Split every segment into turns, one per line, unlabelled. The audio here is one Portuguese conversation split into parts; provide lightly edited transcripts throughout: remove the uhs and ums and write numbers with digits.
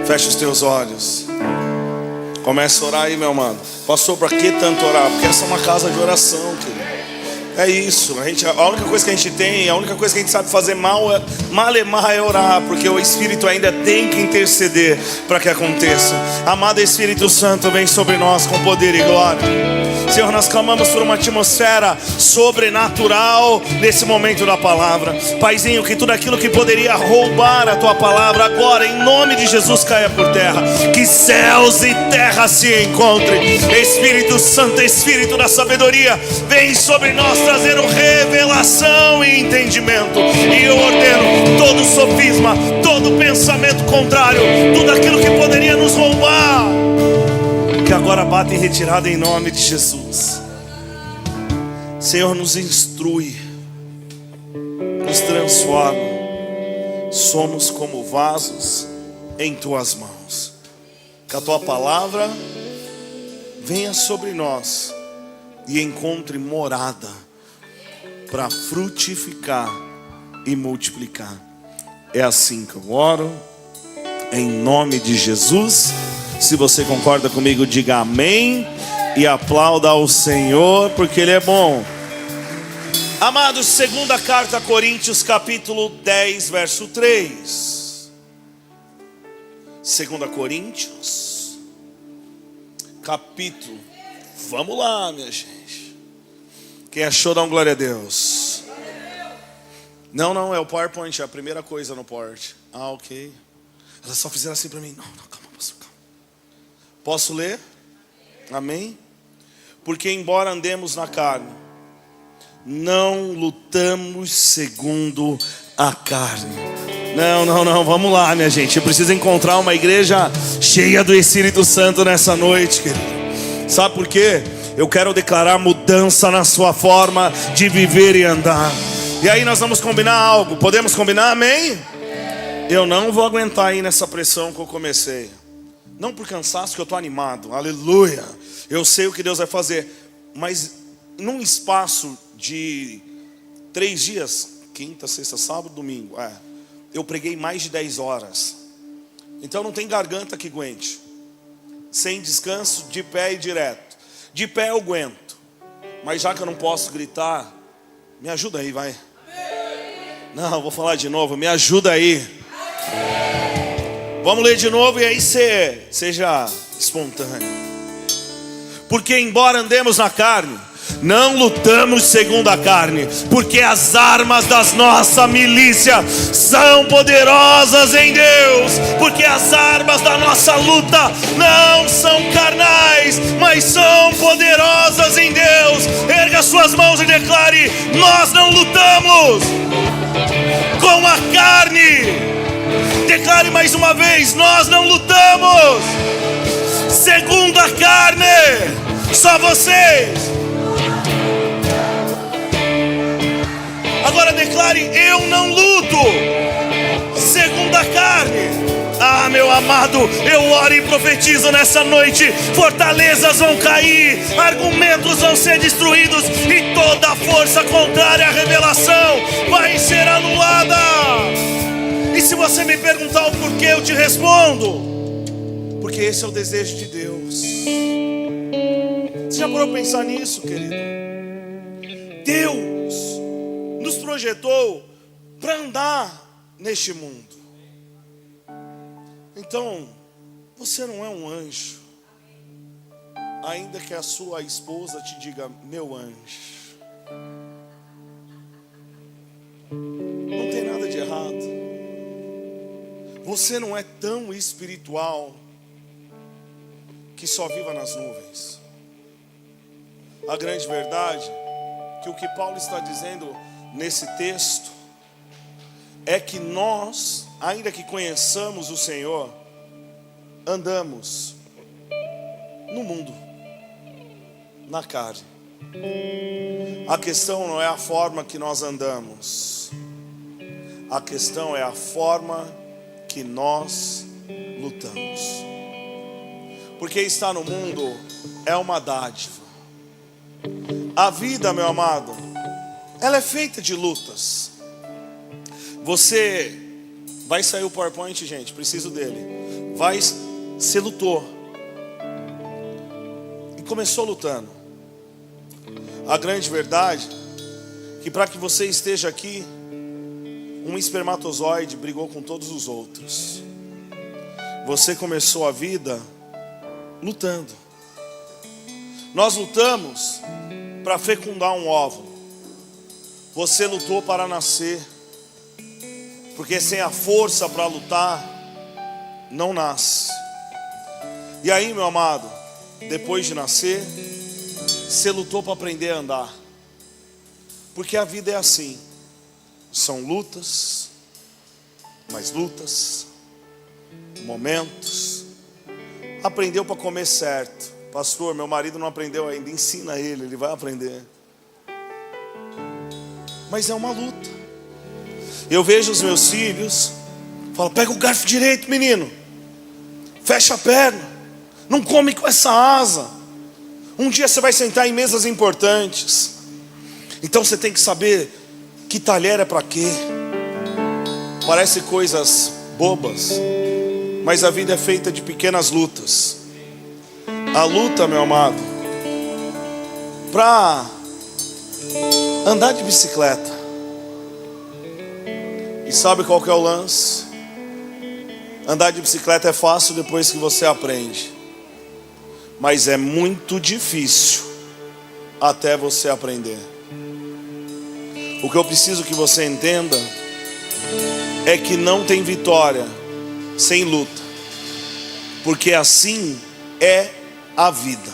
Fecha os teus olhos. Começa a orar aí, meu amado. Pastor, para que tanto orar? Porque essa é uma casa de oração, querido. É isso. A única coisa que a gente tem, a única coisa que a gente sabe fazer malemar é orar, porque o Espírito ainda tem que interceder para que aconteça. Amado Espírito Santo, vem sobre nós com poder e glória. Senhor, nós clamamos por uma atmosfera sobrenatural nesse momento da palavra. Paizinho, que tudo aquilo que poderia roubar a tua palavra agora, em nome de Jesus, caia por terra. Que céus e terra se encontrem. Espírito Santo, Espírito da sabedoria, vem sobre nós trazendo revelação e entendimento. E eu ordeno todo sofisma, todo pensamento contrário, tudo aquilo que poderia nos roubar, que agora bate em retirada em nome de Jesus. Senhor, nos instrui, nos transforma. Somos como vasos em tuas mãos. Que a tua palavra venha sobre nós e encontre morada para frutificar e multiplicar. É assim que eu oro, em nome de Jesus. Se você concorda comigo, diga amém e aplauda ao Senhor, porque Ele é bom. Amados, segunda carta a Coríntios, capítulo 10, verso 3. Segunda Coríntios, capítulo. Vamos lá, minha gente. Quem achou, dá um glória a Deus. Não, é o PowerPoint, é a primeira coisa no PowerPoint. Ah, ok. Elas só fizeram assim para mim. Não, calma, pastor, calma. Posso ler? Amém? Porque embora andemos na carne, não lutamos segundo a carne. Não, vamos lá, minha gente. Eu preciso encontrar uma igreja cheia do Espírito Santo nessa noite, querido. Sabe por quê? Eu quero declarar mudança na sua forma de viver e andar. E aí nós vamos combinar algo. Podemos combinar, amém? Eu não vou aguentar aí nessa pressão que eu comecei. Não por cansaço, que eu estou animado. Aleluia. Eu sei o que Deus vai fazer. Mas num espaço de 3 dias, quinta, sexta, sábado, domingo, eu preguei mais de 10 horas. Então não tem garganta que aguente. Sem descanso, de pé e direto. De pé eu aguento. Mas já que eu não posso gritar, me ajuda aí, vai. Não, vou falar de novo. Me ajuda aí. Vamos ler de novo e aí seja espontâneo. Porque embora andemos na carne, não lutamos segundo a carne, porque as armas das nossa milícia são poderosas em Deus. Porque as armas da nossa luta não são carnais, mas são poderosas em Deus. Erga suas mãos e declare: nós não lutamos com a carne. Declare mais uma vez: nós não lutamos segundo a carne. Só vocês. Agora declare: eu não luto segundo a carne. Ah, meu amado, eu oro e profetizo nessa noite. Fortalezas vão cair, argumentos vão ser destruídos, e toda força contrária à revelação vai ser anulada. E se você me perguntar o porquê, eu te respondo: porque esse é o desejo de Deus. Você já parou a pensar nisso, querido? Deus nos projetou para andar neste mundo. Então, você não é um anjo, ainda que a sua esposa te diga: meu anjo. Não tem nada de errado. Você não é tão espiritual que só viva nas nuvens. A grande verdade é que o que Paulo está dizendo nesse texto é que nós, ainda que conheçamos o Senhor, andamos no mundo, na carne. A questão não é a forma que nós andamos, a questão é a forma que nós lutamos. Porque estar no mundo é uma dádiva. A vida, meu amado, ela é feita de lutas. Você vai sair o PowerPoint, gente, preciso dele. Você lutou. E começou lutando. A grande verdade é que para que você esteja aqui, um espermatozoide brigou com todos os outros. Você começou a vida lutando. Nós lutamos para fecundar um óvulo. Você lutou para nascer. Porque sem a força para lutar, não nasce. E aí, meu amado, depois de nascer, você lutou para aprender a andar. Porque a vida é assim. São lutas, mais lutas, momentos. Aprendeu para comer certo. Pastor, meu marido não aprendeu ainda. Ensina ele vai aprender. Mas é uma luta. Eu vejo os meus filhos, falo, pega o garfo direito, menino. Fecha a perna. Não come com essa asa. Um dia você vai sentar em mesas importantes. Então você tem que saber que talher é para quê. Parece coisas bobas, mas a vida é feita de pequenas lutas. A luta, meu amado, para andar de bicicleta. E sabe qual que é o lance? Andar de bicicleta é fácil depois que você aprende. Mas é muito difícil até você aprender. O que eu preciso que você entenda é que não tem vitória sem luta. Porque assim é a vida.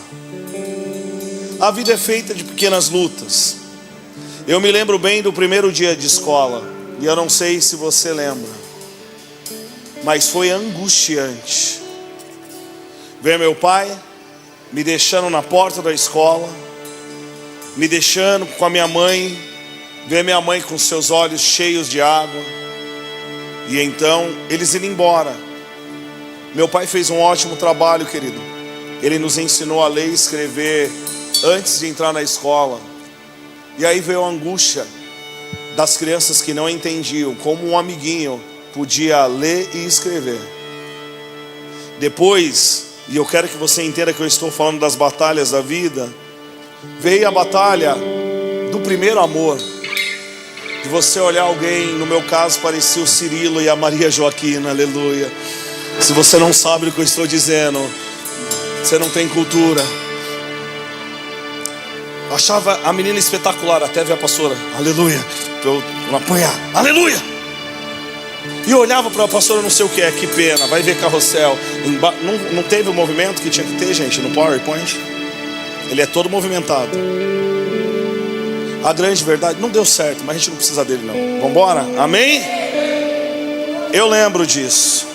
A vida é feita de pequenas lutas. Eu me lembro bem do primeiro dia de escola. E eu não sei se você lembra, mas foi angustiante. Ver meu pai me deixando na porta da escola, me deixando com a minha mãe, ver minha mãe com seus olhos cheios de água, e então eles indo embora. Meu pai fez um ótimo trabalho, querido. Ele nos ensinou a ler e escrever antes de entrar na escola. E aí veio a angústia das crianças que não entendiam como um amiguinho podia ler e escrever. Depois, e eu quero que você entenda que eu estou falando das batalhas da vida, veio a batalha do primeiro amor. De você olhar alguém, no meu caso parecia o Cirilo e a Maria Joaquina, aleluia. Se você não sabe o que eu estou dizendo, você não tem cultura. Eu achava a menina espetacular, até ver a pastora, aleluia, para eu não apanhar, aleluia. E eu olhava para a pastora, não sei o que é, que pena, vai ver carrossel. Não teve o movimento que tinha que ter, gente, no PowerPoint. Ele é todo movimentado. A grande verdade, não deu certo, mas a gente não precisa dele não. Vamos embora? Amém? Eu lembro disso.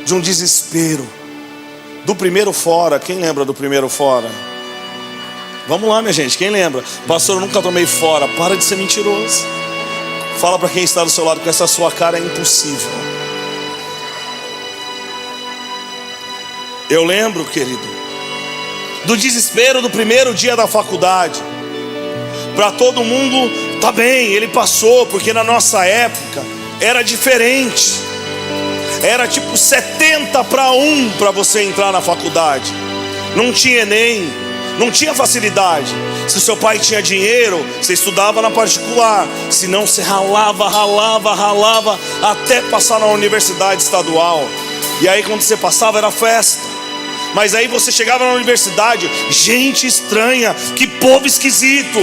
De um desespero. Do primeiro fora, quem lembra do primeiro fora? Vamos lá, minha gente, quem lembra? Pastor, eu nunca tomei fora. Para de ser mentiroso. Fala para quem está do seu lado que essa sua cara é impossível. Eu lembro, querido, do desespero do primeiro dia da faculdade. Para todo mundo, tá bem, ele passou, porque na nossa época era diferente. Era tipo 70-1 para você entrar na faculdade. Não tinha Enem. Não tinha facilidade. Se o seu pai tinha dinheiro, você estudava na particular. Se não, você ralava até passar na universidade estadual. E aí quando você passava era festa. Mas aí você chegava na universidade, gente estranha, que povo esquisito.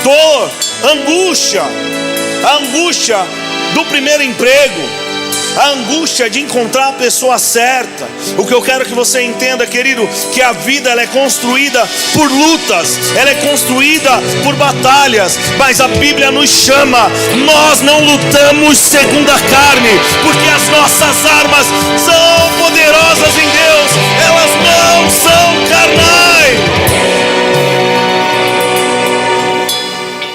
Dor, angústia. A angústia do primeiro emprego. A angústia de encontrar a pessoa certa. O que eu quero que você entenda, querido, que a vida ela é construída por lutas, ela é construída por batalhas. Mas a Bíblia nos chama, nós não lutamos segundo a carne, porque as nossas armas são poderosas em Deus, elas não são carnais.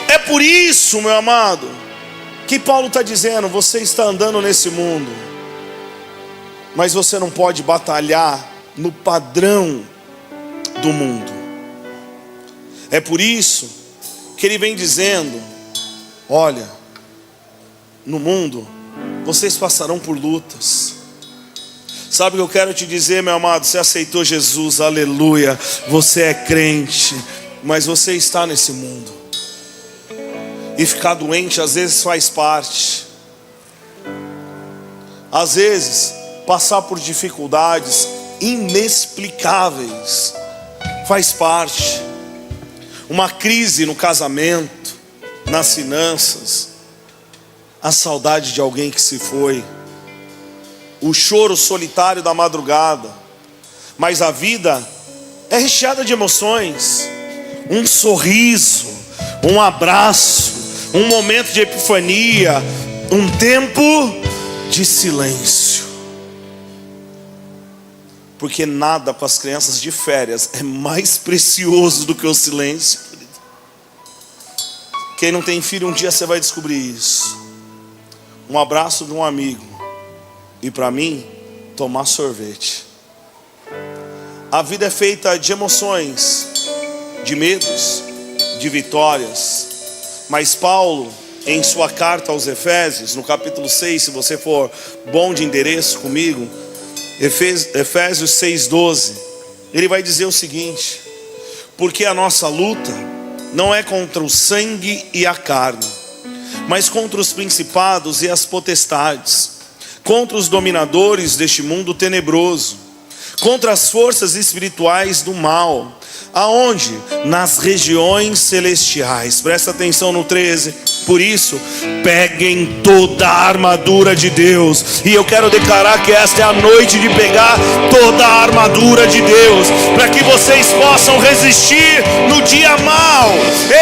É por isso, meu amado, que Paulo está dizendo, você está andando nesse mundo, mas você não pode batalhar no padrão do mundo. É por isso que ele vem dizendo, olha, no mundo vocês passarão por lutas. Sabe o que eu quero te dizer, meu amado? Você aceitou Jesus, aleluia. Você é crente, mas você está nesse mundo. E ficar doente às vezes faz parte. Às vezes, passar por dificuldades inexplicáveis faz parte. Uma crise no casamento, nas finanças, a saudade de alguém que se foi, o choro solitário da madrugada. Mas a vida é recheada de emoções. Um sorriso, um abraço, um momento de epifania, um tempo de silêncio. Porque nada com as crianças de férias é mais precioso do que o silêncio, querido. Quem não tem filho, um dia você vai descobrir isso. Um abraço de um amigo. E para mim, tomar sorvete. A vida é feita de emoções, de medos, de vitórias. Mas Paulo, em sua carta aos Efésios, no capítulo 6, se você for bom de endereço comigo, Efésios 6:12, ele vai dizer o seguinte: porque a nossa luta não é contra o sangue e a carne, mas contra os principados e as potestades, contra os dominadores deste mundo tenebroso, contra as forças espirituais do mal. Aonde? Nas regiões celestiais. Presta atenção no 13. Por isso, peguem toda a armadura de Deus. E eu quero declarar que esta é a noite de pegar toda a armadura de Deus, para que vocês possam resistir no dia mau.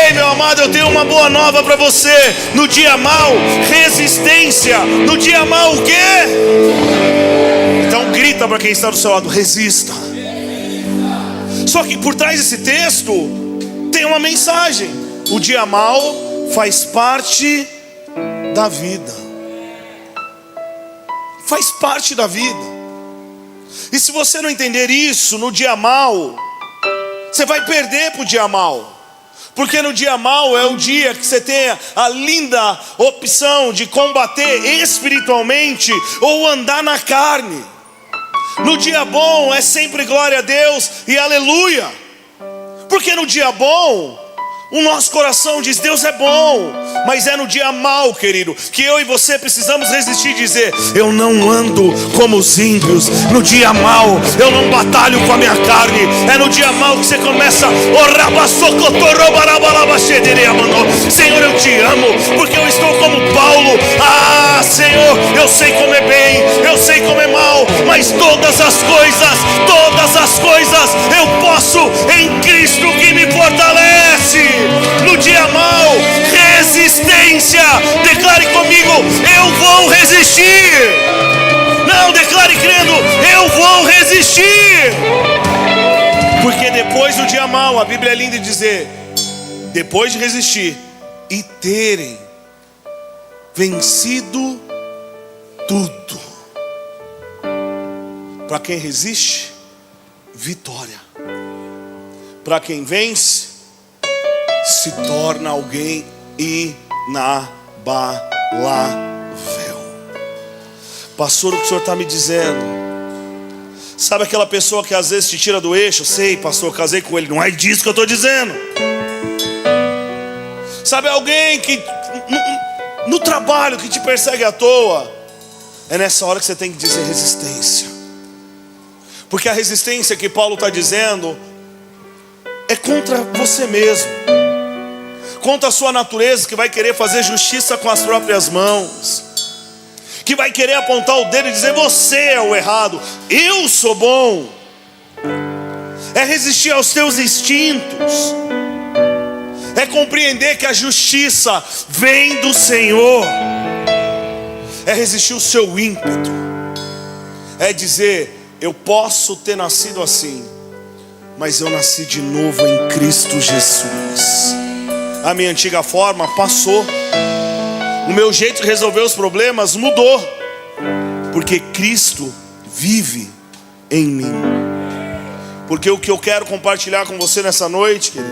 Ei, meu amado, eu tenho uma boa nova para você. No dia mau, resistência. No dia mau, o quê? Então grita para quem está do seu lado: resista. Só que por trás desse texto tem uma mensagem. O dia mau faz parte da vida. Faz parte da vida. E se você não entender isso, no dia mau, você vai perder para o dia mau. Porque no dia mau é o dia que você tem a linda opção de combater espiritualmente ou andar na carne. No dia bom é sempre glória a Deus e aleluia. Porque no dia bom o nosso coração diz: Deus é bom. Mas é no dia mau, querido, que eu e você precisamos resistir e dizer: eu não ando como os ímpios. No dia mau eu não batalho com a minha carne. É no dia mau que você começa: Senhor, eu te amo, porque eu estou como Paulo. Ah, Senhor, eu sei como é bem, eu sei como é mal, mas todas as coisas eu posso em Cristo que me fortalece. No dia mau, resistência. Declare comigo: eu vou resistir. Não, declare crendo: eu vou resistir. Porque depois do dia mau, a Bíblia é linda de dizer: depois de resistir e terem vencido tudo. Para quem resiste, vitória. Para quem vence, se torna alguém inabalável. Pastor, o que o senhor está me dizendo? Sabe aquela pessoa que às vezes te tira do eixo? Sei, pastor, eu casei com ele. Não é disso que eu estou dizendo. Sabe alguém que no trabalho que te persegue à toa? É nessa hora que você tem que dizer resistência. Porque a resistência que Paulo está dizendo é contra você mesmo, contra a sua natureza, que vai querer fazer justiça com as próprias mãos, que vai querer apontar o dedo e dizer: você é o errado, eu sou bom. É resistir aos teus instintos, é compreender que a justiça vem do Senhor, é resistir o seu ímpeto, é dizer: eu posso ter nascido assim, mas eu nasci de novo em Cristo Jesus. A minha antiga forma passou, o meu jeito de resolver os problemas mudou, porque Cristo vive em mim. Porque o que eu quero compartilhar com você nessa noite, querido,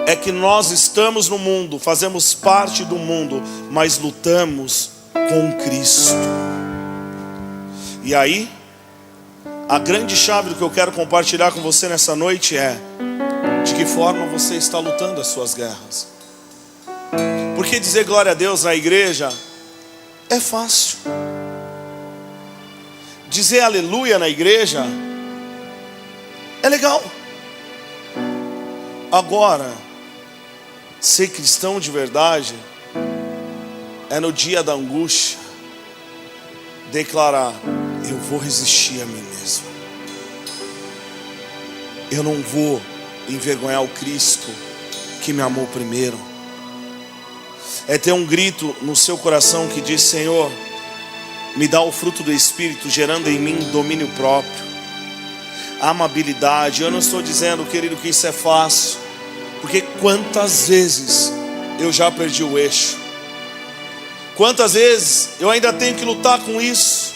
é que nós estamos no mundo, fazemos parte do mundo, mas lutamos com Cristo. E aí, a grande chave do que eu quero compartilhar com você nessa noite é: de que forma você está lutando as suas guerras? Porque dizer glória a Deus na igreja é fácil. Dizer aleluia na igreja é legal. Agora, ser cristão de verdade é no dia da angústia declarar: eu vou resistir a mim mesmo. Eu não vou envergonhar o Cristo que me amou primeiro. É ter um grito no seu coração que diz: Senhor, me dá o fruto do Espírito, gerando em mim domínio próprio, amabilidade. Eu não estou dizendo, querido, que isso é fácil, porque quantas vezes eu já perdi o eixo, quantas vezes eu ainda tenho que lutar com isso.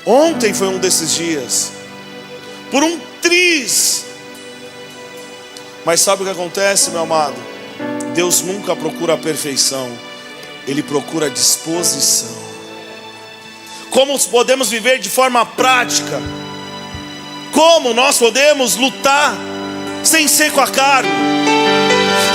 Ontem foi um desses dias, por um triz. Mas sabe o que acontece, meu amado? Deus nunca procura a perfeição, Ele procura a disposição. Como podemos viver de forma prática? Como nós podemos lutar sem ser com a carne?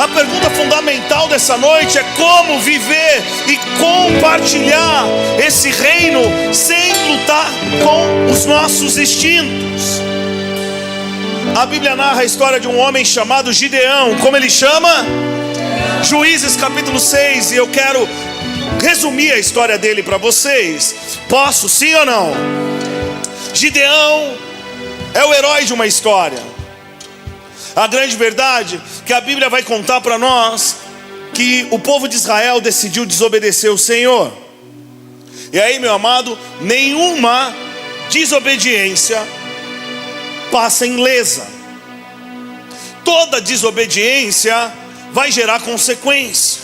A pergunta fundamental dessa noite é como viver e compartilhar esse reino sem lutar com os nossos instintos. A Bíblia narra a história de um homem chamado Gideão. Como ele chama? Juízes capítulo 6. E eu quero resumir a história dele para vocês. Posso, sim ou não? Gideão é o herói de uma história. A grande verdade é que a Bíblia vai contar para nós que o povo de Israel decidiu desobedecer o Senhor. E aí, meu amado, nenhuma desobediência passa ilesa. Toda desobediência vai gerar consequência.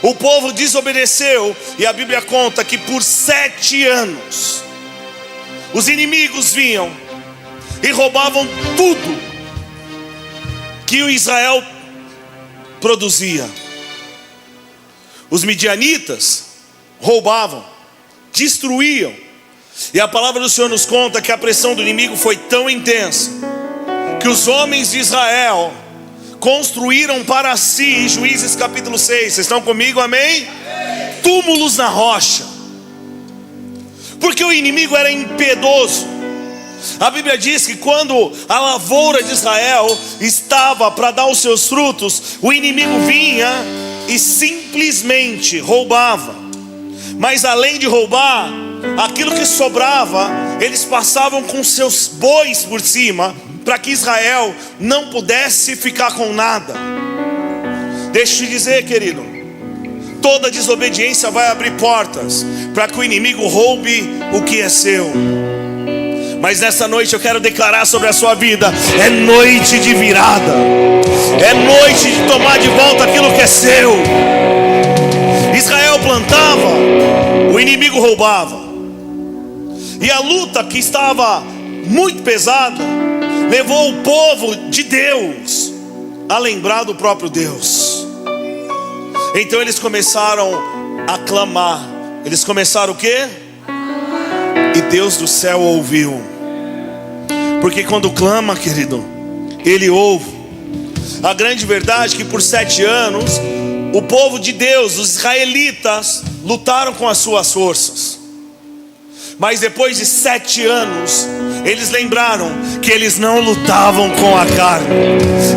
O povo desobedeceu, e a Bíblia conta que por 7 anos os inimigos vinham e roubavam tudo que o Israel produzia. Os midianitas roubavam, destruíam. E a palavra do Senhor nos conta que a pressão do inimigo foi tão intensa que os homens de Israel construíram para si, Juízes capítulo 6, vocês estão comigo, amém? Túmulos na rocha, porque o inimigo era impiedoso. A Bíblia diz que quando a lavoura de Israel estava para dar os seus frutos, o inimigo vinha e simplesmente roubava. Mas além de roubar, aquilo que sobrava, eles passavam com seus bois por cima, para que Israel não pudesse ficar com nada. Deixa eu te dizer, querido, toda desobediência vai abrir portas para que o inimigo roube o que é seu. Mas nessa noite eu quero declarar sobre a sua vida: é noite de virada, é noite de tomar de volta aquilo que é seu. Israel plantava, o inimigo roubava. E a luta que estava muito pesada levou o povo de Deus a lembrar do próprio Deus. Então eles começaram a clamar. Eles começaram o quê? E Deus do céu ouviu. Porque quando clama, querido, Ele ouve. A grande verdade é que por 7 anos o povo de Deus, os israelitas, lutaram com as suas forças. Mas depois de 7 anos, eles lembraram que eles não lutavam com a carne.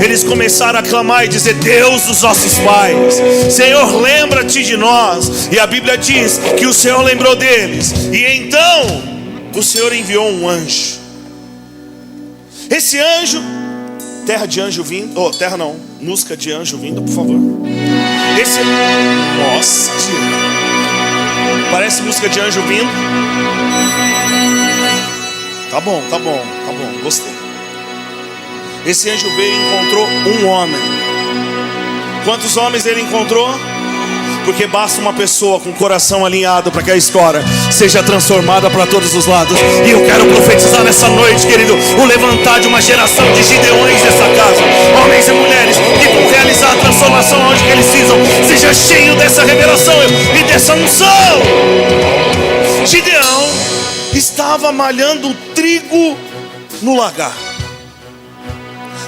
Eles começaram a clamar e dizer: Deus dos nossos pais, Senhor, lembra-te de nós. E a Bíblia diz que o Senhor lembrou deles. E então o Senhor enviou um anjo. Esse anjo, terra de anjo vindo, terra não, música de anjo vindo, por favor. Nossa, parece música de anjo vindo. Tá bom, gostei. Esse anjo veio e encontrou um homem. Quantos homens ele encontrou? Porque basta uma pessoa com o coração alinhado para que a história seja transformada para todos os lados. E eu quero profetizar nessa noite, querido, o levantar de uma geração de Gideões nessa casa, homens e mulheres que vão realizar a transformação onde que eles precisam. Seja cheio dessa revelação e dessa unção. estava malhando trigo no lagar.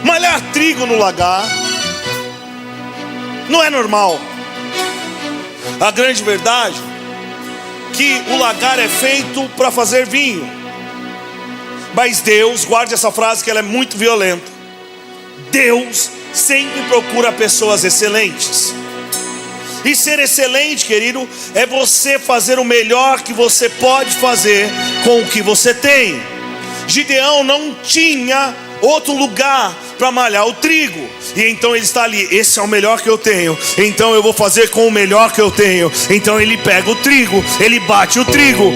Malhar trigo no lagar não é normal. A grande verdade é que o lagar é feito para fazer vinho. Mas Deus, guarde essa frase que ela é muito violenta, Deus sempre procura pessoas excelentes. E ser excelente, querido, é você fazer o melhor que você pode fazer com o que você tem. Gideão não tinha outro lugar para malhar o trigo, e então ele está ali, esse é o melhor que eu tenho, então eu vou fazer com o melhor que eu tenho. Então ele pega o trigo, ele bate o trigo,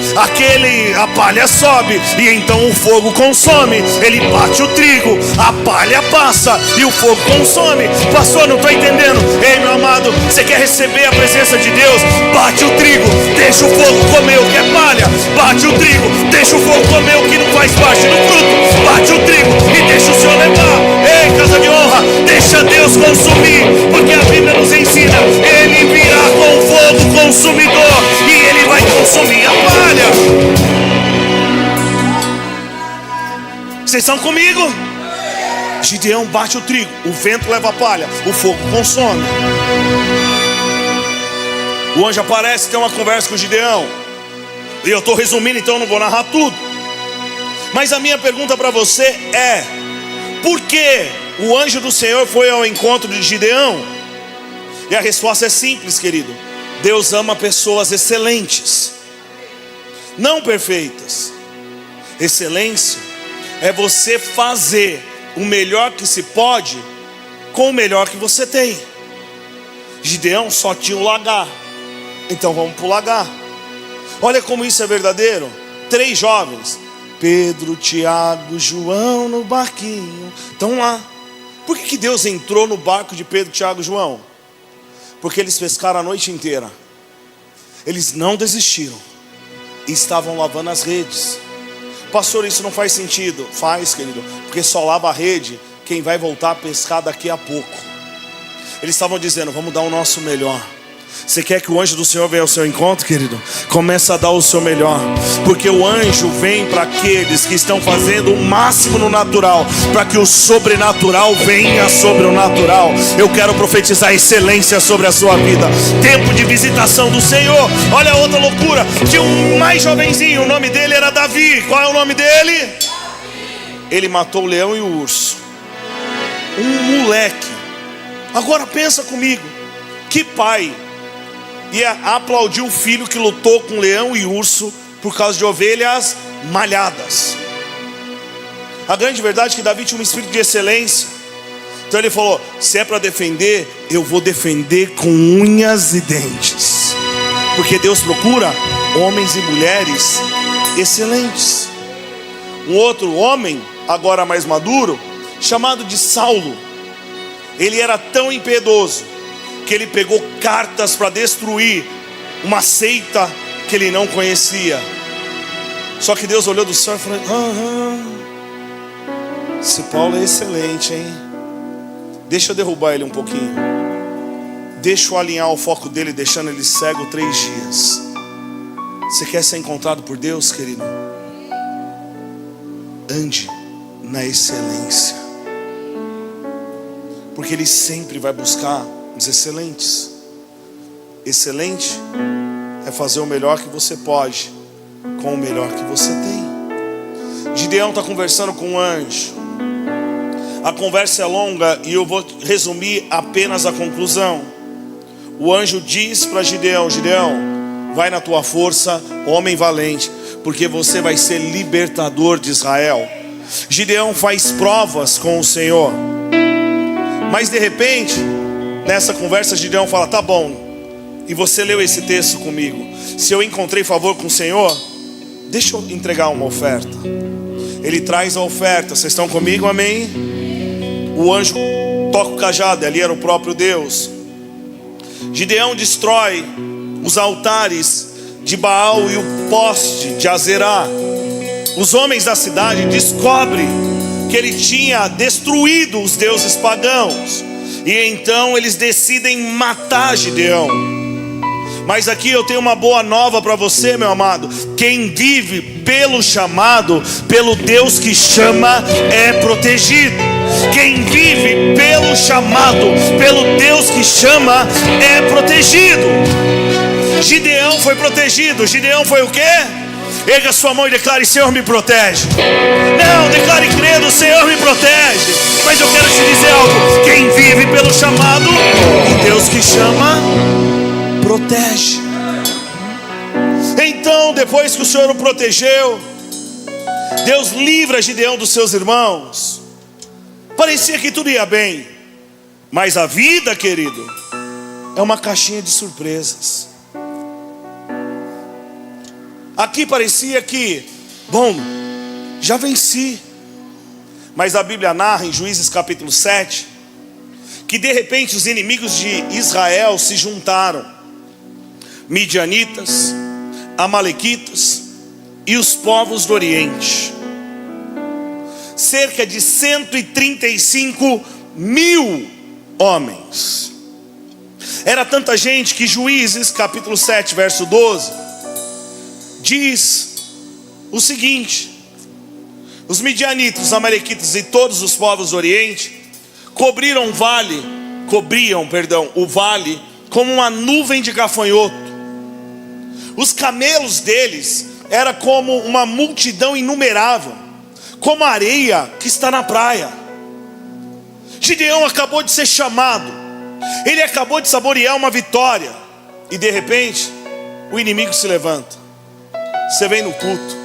a palha sobe, e então o fogo consome. Ele bate o trigo, a palha passa e o fogo consome. Pastor, não estou entendendo. Ei, meu amado, você quer receber a presença de Deus? Bate o trigo, deixa o fogo comer o que é palha. Bate o trigo, deixa o fogo comer o que não faz parte do fruto. Bate o trigo e deixa o Senhor levar. Ei, casa de honra, deixa Deus consumir, porque a Bíblia nos ensina, Ele virá com fogo consumidor e Ele vai consumir a palha. Vocês estão comigo? Gideão bate o trigo, o vento leva a palha, o fogo consome. O anjo aparece, tem uma conversa com o Gideão, e eu estou resumindo, então eu não vou narrar tudo. Mas a minha pergunta para você é: por que o anjo do Senhor foi ao encontro de Gideão? E a resposta é simples, querido. Deus ama pessoas excelentes, não perfeitas. Excelência é você fazer o melhor que se pode com o melhor que você tem. Gideão só tinha o lagar, então vamos para o lagar. Olha como isso é verdadeiro. 3 jovens, Pedro, Tiago, João, no barquinho, estão lá. Por que Deus entrou no barco de Pedro, Tiago e João? Porque eles pescaram a noite inteira. Eles não desistiram e estavam lavando as redes. Pastor, isso não faz sentido. Faz, querido, porque só lava a rede quem vai voltar a pescar daqui a pouco. Eles estavam dizendo, vamos dar o nosso melhor. Você quer que o anjo do Senhor venha ao seu encontro, querido? Começa a dar o seu melhor, porque o anjo vem para aqueles que estão fazendo o máximo no natural, para que o sobrenatural venha sobre o natural. Eu quero profetizar excelência sobre a sua vida. Tempo de visitação do Senhor. Olha outra loucura. Tinha um mais jovenzinho, o nome dele era Davi. Qual é o nome dele? Davi. Ele matou o leão e o urso. Um moleque. Agora pensa comigo, que pai ia aplaudir o filho que lutou com leão e urso por causa de ovelhas malhadas? A grande verdade é que Davi tinha um espírito de excelência. Então ele falou, se é para defender, eu vou defender com unhas e dentes, porque Deus procura homens e mulheres excelentes. Um outro homem, agora mais maduro, chamado de Saulo, ele era tão impiedoso que ele pegou cartas para destruir uma seita que ele não conhecia. Só que Deus olhou do céu e falou, esse Paulo é excelente, hein? Deixa eu derrubar ele um pouquinho. Deixa eu alinhar o foco dele, deixando ele cego 3 dias. Você quer ser encontrado por Deus, querido? Ande na excelência, porque Ele sempre vai buscar os excelentes. Excelente é fazer o melhor que você pode com o melhor que você tem. Gideão está conversando com um anjo. A conversa é longa e eu vou resumir apenas a conclusão. O anjo diz para Gideão, Gideão, vai na tua força, homem valente, porque você vai ser libertador de Israel. Gideão faz provas com o Senhor, mas de repente, nessa conversa, Gideão fala, tá bom, e você leu esse texto comigo, se eu encontrei favor com o Senhor, deixa eu entregar uma oferta. Ele traz a oferta, vocês estão comigo, amém? O anjo toca o cajado, ali era o próprio Deus. Gideão destrói os altares de Baal e o poste de Azerá. Os homens da cidade descobrem que ele tinha destruído os deuses pagãos, e então eles decidem matar Gideão. Mas aqui eu tenho uma boa nova para você, meu amado. Quem vive pelo chamado, pelo Deus que chama, é protegido. Quem vive pelo chamado, pelo Deus que chama, é protegido. Gideão foi protegido. Gideão foi o quê? Erga sua mão e declare: Senhor, me protege. Não, declare crendo: Senhor, me protege. Mas eu quero te dizer algo: quem vive pelo chamado, o Deus que chama, protege. Então, depois que o Senhor o protegeu, Deus livra Gideão dos seus irmãos. Parecia que tudo ia bem, mas a vida, querido, é uma caixinha de surpresas. Aqui parecia que, bom, já venci. Mas a Bíblia narra em Juízes capítulo 7 que de repente os inimigos de Israel se juntaram: midianitas, amalequitas e os povos do Oriente. Cerca de 135 mil homens. Era tanta gente que Juízes capítulo 7 verso 12 diz o seguinte: os midianitas, os amalequitas e todos os povos do Oriente cobriam o vale como uma nuvem de gafanhoto. Os camelos deles era como uma multidão inumerável, como a areia que está na praia. Gideão acabou de ser chamado, ele acabou de saborear uma vitória, e de repente o inimigo se levanta. Você vem no culto,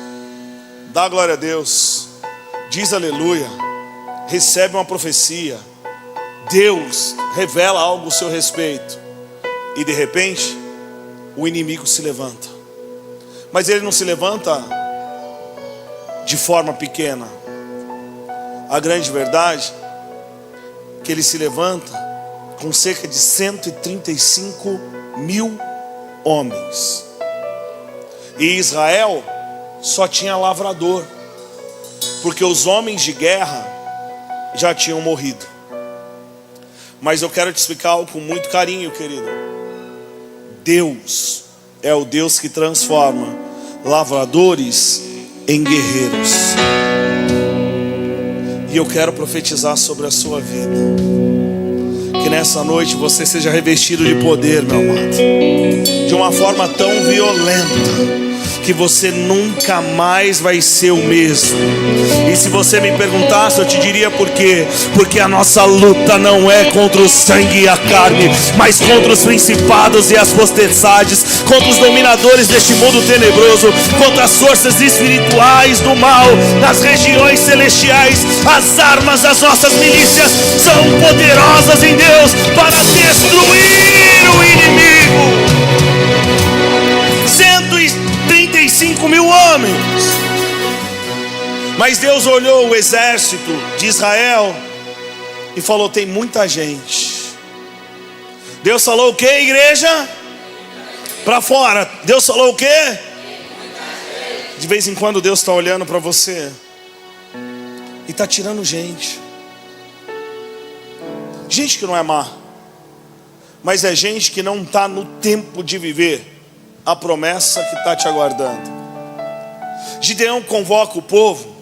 dá glória a Deus, diz aleluia, recebe uma profecia, Deus revela algo ao seu respeito, e de repente o inimigo se levanta. Mas ele não se levanta de forma pequena. A grande verdade é que ele se levanta com cerca de 135 mil homens. E Israel só tinha lavrador, porque os homens de guerra já tinham morrido. Mas eu quero te explicar algo com muito carinho, querido. Deus é o Deus que transforma lavradores em guerreiros. E eu quero profetizar sobre a sua vida, que nessa noite você seja revestido de poder, meu amado, de uma forma tão violenta que você nunca mais vai ser o mesmo. E se você me perguntasse, eu te diria por quê? Porque a nossa luta não é contra o sangue e a carne, mas contra os principados e as potestades, contra os dominadores deste mundo tenebroso, contra as forças espirituais do mal nas regiões celestiais. As armas das nossas milícias são poderosas em Deus para destruir o inimigo. 135 mil homens. Mas Deus olhou o exército de Israel e falou: tem muita gente. Deus falou o que, igreja? Para fora. Deus falou o que? De vez em quando Deus está olhando para você e está tirando gente. Gente que não é má, mas é gente que não está no tempo de viver a promessa que está te aguardando. Gideão convoca o povo,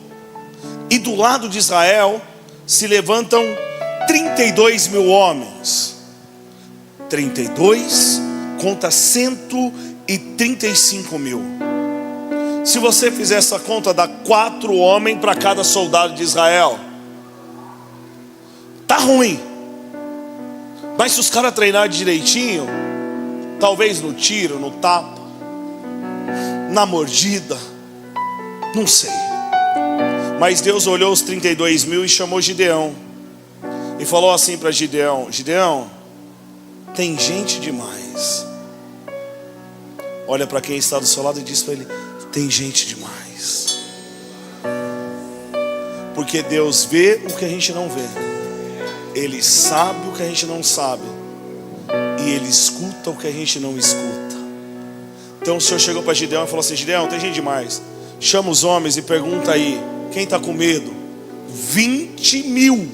e do lado de Israel se levantam 32 mil homens. 32 contra 135 mil. Se você fizer essa conta, dá 4 homens para cada soldado de Israel. Tá ruim. Mas se os caras treinarem direitinho, talvez no tiro, no tapa, na mordida, não sei. Mas Deus olhou os 32 mil e chamou Gideão e falou assim para Gideão: Gideão, tem gente demais. Olha para quem está do seu lado e diz para ele: tem gente demais. Porque Deus vê o que a gente não vê, Ele sabe o que a gente não sabe, e Ele escuta o que a gente não escuta. Então o Senhor chegou para Gideão e falou assim: Gideão, tem gente demais. Chama os homens e pergunta aí, quem está com medo? 20 mil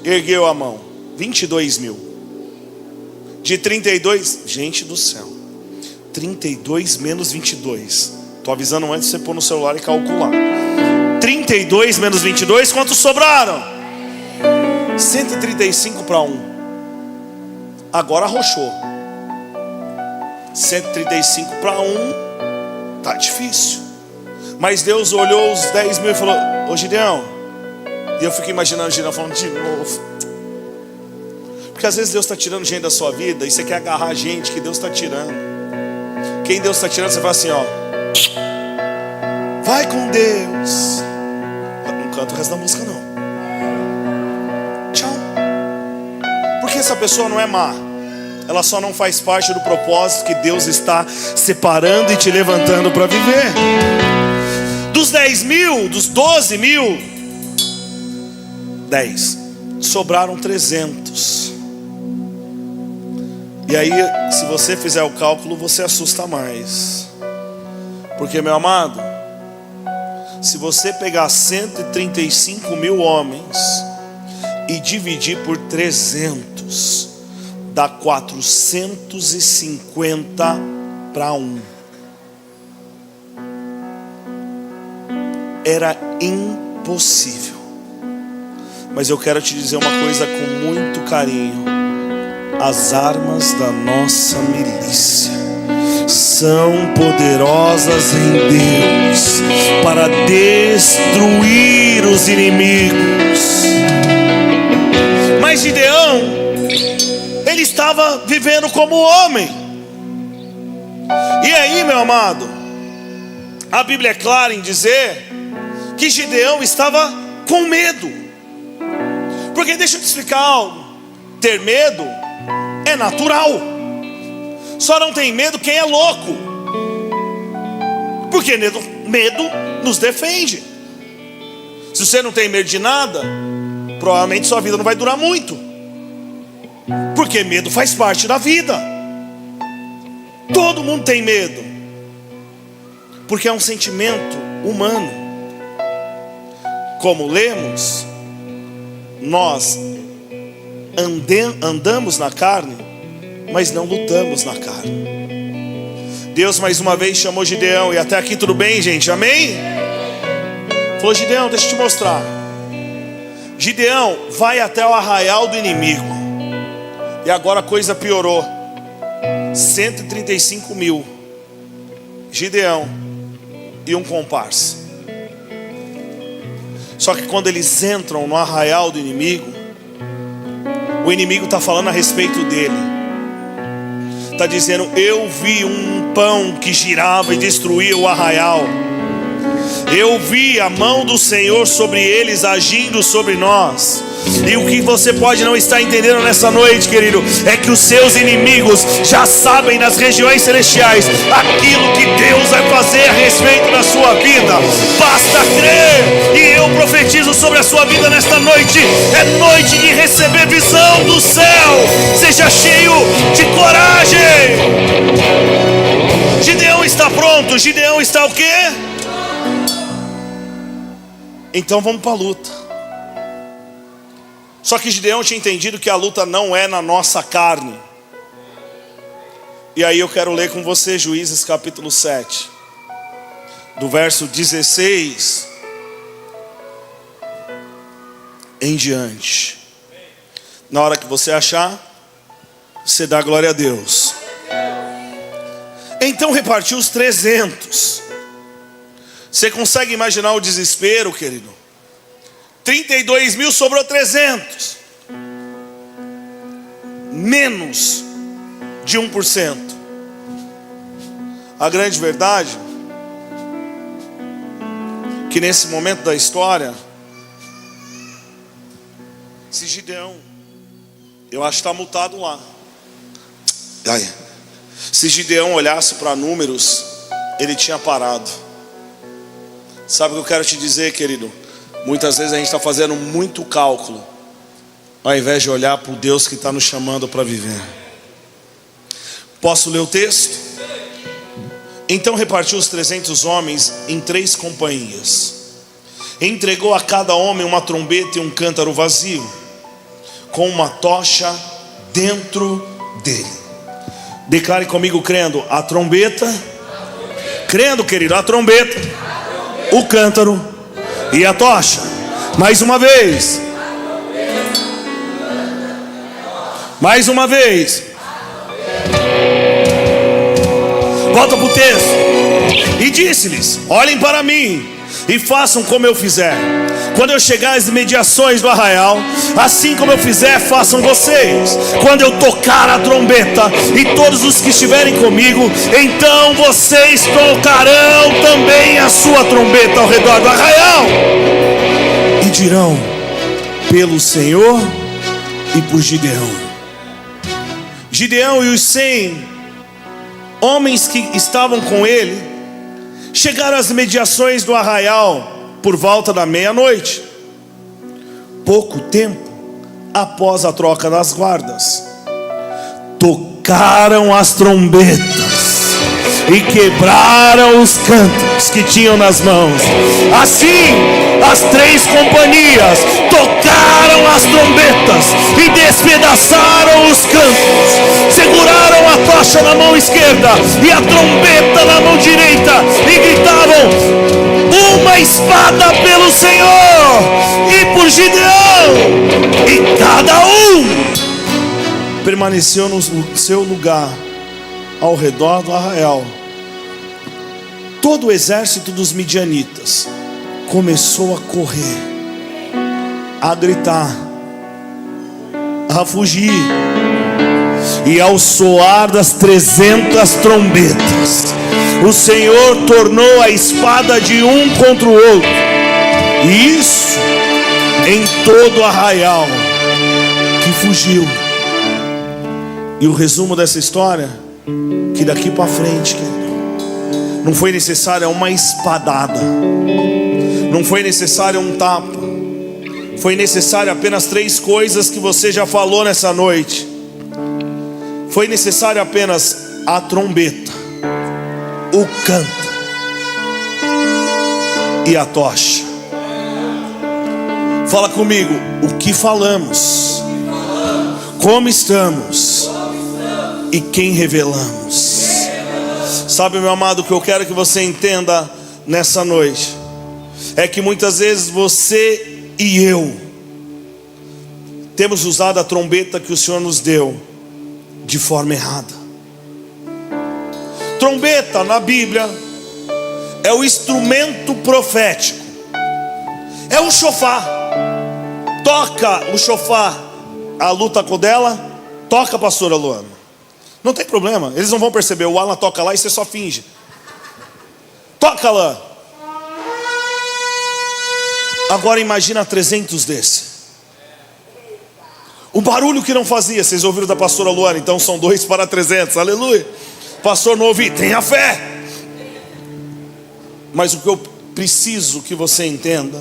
ergueu a mão. 22 mil. De 32, gente do céu. 32 menos 22. Estou avisando antes de você pôr no celular e calcular. 32 menos 22, quantos sobraram? 135 para 1. Agora arrochou. 135 para 1. Tá difícil. Mas Deus olhou os 10 mil e falou: ô Gideão. E eu fico imaginando o Gideão falando de novo. Porque às vezes Deus está tirando gente da sua vida e você quer agarrar gente que Deus está tirando. Quem Deus está tirando, você fala assim, ó: vai com Deus. Não canta o resto da música não. Tchau. Porque essa pessoa não é má, ela só não faz parte do propósito que Deus está separando e te levantando para viver. Dos 10 mil, dos 12 mil, 10 sobraram 300. E aí, se você fizer o cálculo, você assusta mais. Porque, meu amado, se você pegar 135 mil homens e dividir por 300, dá 450 para 1. Era impossível. Mas eu quero te dizer uma coisa com muito carinho: as armas da nossa milícia são poderosas em Deus para destruir os inimigos. Mas Gideão, ele estava vivendo como homem. E aí, meu amado, a Bíblia é clara em dizer que Gideão estava com medo. Porque deixa eu te explicar algo: ter medo é natural. Só não tem medo quem é louco. Porque medo nos defende. Se você não tem medo de nada, provavelmente sua vida não vai durar muito. Porque medo faz parte da vida. Todo mundo tem medo. Porque é um sentimento humano. Como lemos, nós andamos na carne, mas não lutamos na carne. Deus mais uma vez chamou Gideão. E até aqui tudo bem, gente? Amém? Falou: Gideão, deixa eu te mostrar. Gideão, vai até o arraial do inimigo. E agora a coisa piorou. 135 mil, Gideão e um comparsa. Só que quando eles entram no arraial do inimigo, o inimigo está falando a respeito dele. Está dizendo: eu vi um pão que girava e destruía o arraial. Eu vi a mão do Senhor sobre eles, agindo sobre nós. E o que você pode não estar entendendo nessa noite, querido, é que os seus inimigos já sabem nas regiões celestiais aquilo que Deus vai fazer a respeito da sua vida. Basta crer. E eu profetizo sobre a sua vida nesta noite. É noite de receber visão do céu. Seja cheio de coragem. Gideão está pronto. Gideão está o quê? Então vamos para a luta. Só que Gideão tinha entendido que a luta não é na nossa carne. E aí eu quero ler com você Juízes capítulo 7, do verso 16 em diante. Na hora que você achar, você dá glória a Deus. Então repartiu os 300. Você consegue imaginar o desespero, querido? 32 mil, sobrou 300. Menos de 1%. A grande verdade é que nesse momento da história, se Gideão, eu acho que está mutado lá. Se Gideão olhasse para números, ele tinha parado. Sabe o que eu quero te dizer, querido? Muitas vezes a gente está fazendo muito cálculo, ao invés de olhar para o Deus que está nos chamando para viver. Posso ler o texto? Então repartiu os 300 homens em 3 companhias. Entregou a cada homem uma trombeta e um cântaro vazio, com uma tocha dentro dele. Declare comigo crendo: a trombeta. Crendo, querido, a trombeta, o cântaro e a tocha. Mais uma vez. Mais uma vez. Volta para o texto. E disse-lhes: olhem para mim e façam como eu fizer. Quando eu chegar às imediações do arraial, assim como eu fizer, façam vocês. Quando eu tocar a trombeta, e todos os que estiverem comigo, então vocês tocarão também a sua trombeta ao redor do arraial, e dirão: pelo Senhor e por Gideão. Gideão e os 100 homens que estavam com ele chegaram às imediações do arraial por volta da meia-noite, pouco tempo após a troca das guardas. Tocaram as trombetas e quebraram os cântaros que tinham nas mãos. Assim, as 3 companhias tocaram as trombetas e despedaçaram os cântaros. Seguraram a tocha na mão esquerda e a trombeta na mão direita e gritavam: uma espada pelo Senhor e por Gideão. E cada um permaneceu no seu lugar ao redor do arraial. Todo o exército dos midianitas começou a correr, a gritar, a fugir. E ao soar das 300 trombetas, o Senhor tornou a espada de um contra o outro, e isso em todo o arraial que fugiu. E o resumo dessa história, que daqui para frente, querido, não foi necessária uma espadada, não foi necessário um tapa, foi necessário apenas 3 coisas que você já falou nessa noite. Foi necessário apenas a trombeta, o canto e a tocha. Fala comigo: o que falamos, como estamos e quem revelamos. Sabe, meu amado, o que eu quero que você entenda nessa noite é que muitas vezes você e eu temos usado a trombeta que o Senhor nos deu de forma errada. Trombeta na Bíblia é o instrumento profético, é o chofar. Toca o chofar, a luta com dela, toca, pastora Luana. Não tem problema, eles não vão perceber. O Alan toca lá e você só finge. Toca lá. Agora imagina 300 desse. O barulho que não fazia. Vocês ouviram da pastora Luana? Então são 2 para 300, aleluia. Pastor, não ouvi, tenha fé. Mas o que eu preciso que você entenda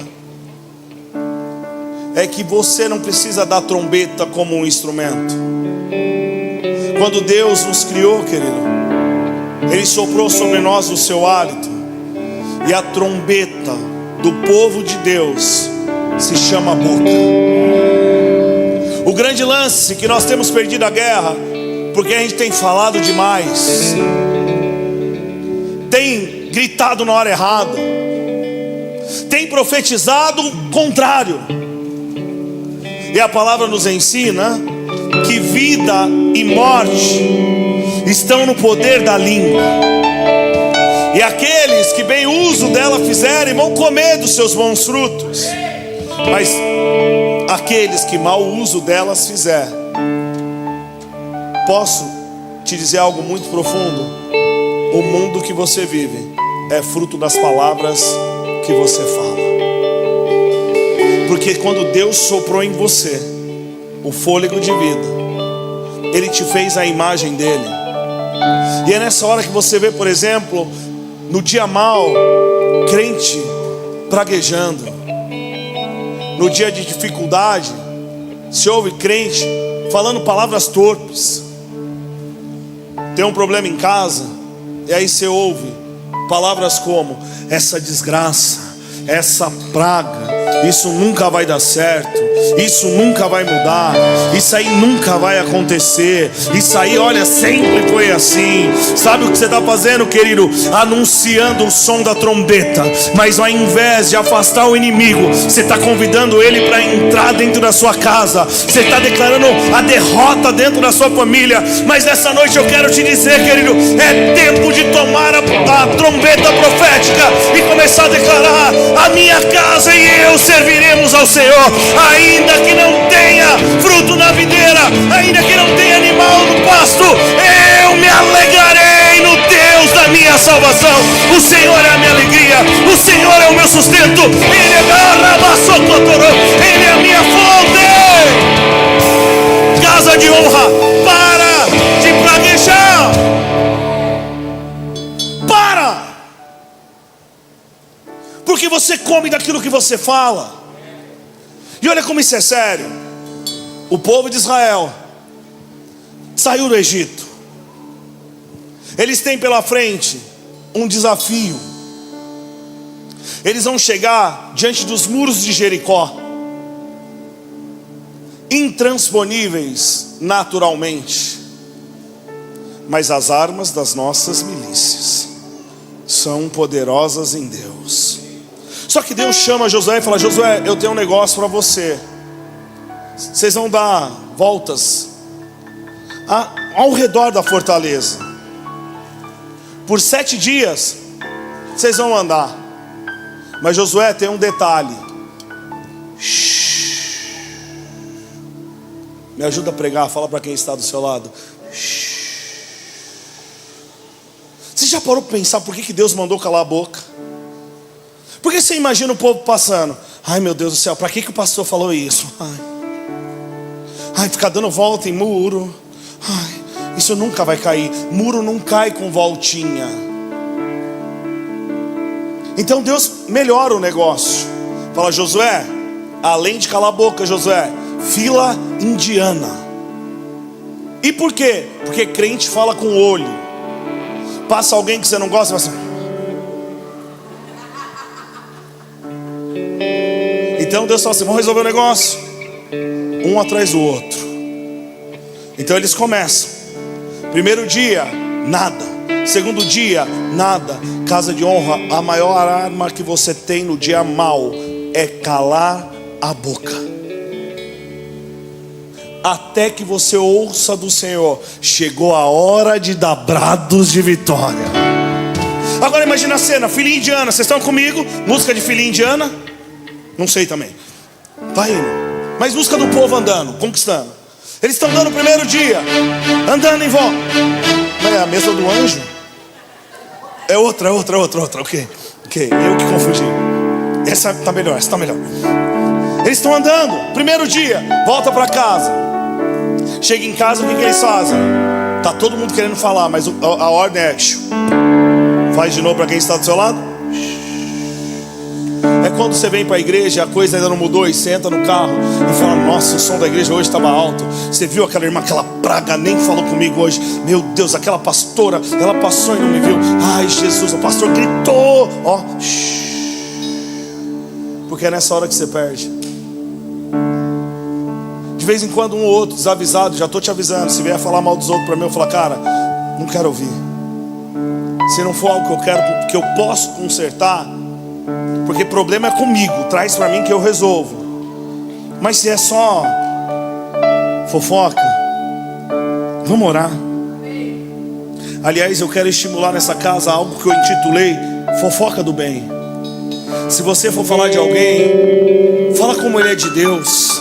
é que você não precisa da trombeta como um instrumento. Quando Deus nos criou, querido, Ele soprou sobre nós o seu hálito, e a trombeta do povo de Deus se chama boca. O grande lance que nós temos perdido a guerra porque a gente tem falado demais, tem gritado na hora errada, tem profetizado o contrário. E a palavra nos ensina que vida e morte estão no poder da língua, e aqueles que bem uso dela fizerem vão comer dos seus bons frutos, mas aqueles que mau uso delas fizer, posso te dizer algo muito profundo: o mundo que você vive é fruto das palavras que você fala. Porque quando Deus soprou em você o fôlego de vida, Ele te fez a imagem dele. E é nessa hora que você vê, por exemplo, no dia mau, crente praguejando. No dia de dificuldade, se ouve crente falando palavras torpes. Tem um problema em casa, e aí você ouve palavras como: essa desgraça, essa praga, isso nunca vai dar certo, isso nunca vai mudar, isso aí nunca vai acontecer, isso aí, olha, sempre foi assim. Sabe o que você está fazendo, querido? Anunciando o som da trombeta, mas ao invés de afastar o inimigo, você está convidando ele para entrar dentro da sua casa, você está declarando a derrota dentro da sua família. Mas nessa noite eu quero te dizer, querido, é tempo de tomar a trombeta profética e começar a declarar: a minha casa e eu serviremos ao Senhor. Ainda que não tenha fruto na videira, ainda que não tenha animal no pasto, eu me alegrarei no Deus da minha salvação. O Senhor é a minha alegria, o Senhor é o meu sustento, Ele é a minha fonte. Casa de honra, para de praguejar. Para! Porque você come daquilo que você fala. E olha como isso é sério. O povo de Israel saiu do Egito. Eles têm pela frente um desafio. Eles vão chegar diante dos muros de Jericó, intransponíveis naturalmente, mas as armas das nossas milícias são poderosas em Deus. Só que Deus chama Josué e fala: Josué, eu tenho um negócio para você. Vocês vão dar voltas ao redor da fortaleza. Por 7 dias vocês vão andar. Mas Josué, tem um detalhe. Me ajuda a pregar, fala para quem está do seu lado. Você já parou para pensar por que Deus mandou calar a boca? Porque você imagina o povo passando: ai meu Deus do céu, para que o pastor falou isso? Ai, ficar dando volta em muro. Ai, isso nunca vai cair. Muro não cai com voltinha. Então Deus melhora o negócio. Fala: Josué, além de calar a boca, Josué, fila indiana. E por quê? Porque crente fala com o olho. Passa alguém que você não gosta, você... Então Deus fala assim: vamos resolver o negócio, um atrás do outro. Então eles começam. Primeiro dia, nada. Segundo dia, nada. Casa de honra, a maior arma que você tem no dia mau é calar a boca, até que você ouça do Senhor: chegou a hora de dar brados de vitória. Agora imagina a cena, filhinha indiana. Vocês estão comigo? Música de filhinha indiana? Não sei também. Vai indo. Mas música do povo andando, conquistando. Eles estão dando o primeiro dia, andando em volta. Não é a mesa do anjo? É outra. Ok, eu que confundi. Essa tá melhor, essa tá melhor. Eles estão andando, primeiro dia, volta para casa. Chega em casa, o que eles fazem? Tá todo mundo querendo falar, mas a ordem é... Faz de novo para quem está do seu lado. É quando você vem para a igreja, a coisa ainda não mudou, e você entra no carro e fala: nossa, o som da igreja hoje estava alto. Você viu aquela irmã, aquela praga, nem falou comigo hoje. Meu Deus, aquela pastora, ela passou e não me viu. Ai Jesus, o pastor gritou. Ó, porque é nessa hora que você perde. De vez em quando um ou outro desavisado, já estou te avisando, se vier falar mal dos outros para mim, eu falo: cara, não quero ouvir. Se não for algo que eu quero, que eu posso consertar, porque problema é comigo, traz para mim que eu resolvo. Mas se é só fofoca, vamos orar. Aliás, eu quero estimular nessa casa algo que eu intitulei fofoca do bem. Se você for falar de alguém, fala como ele é de Deus.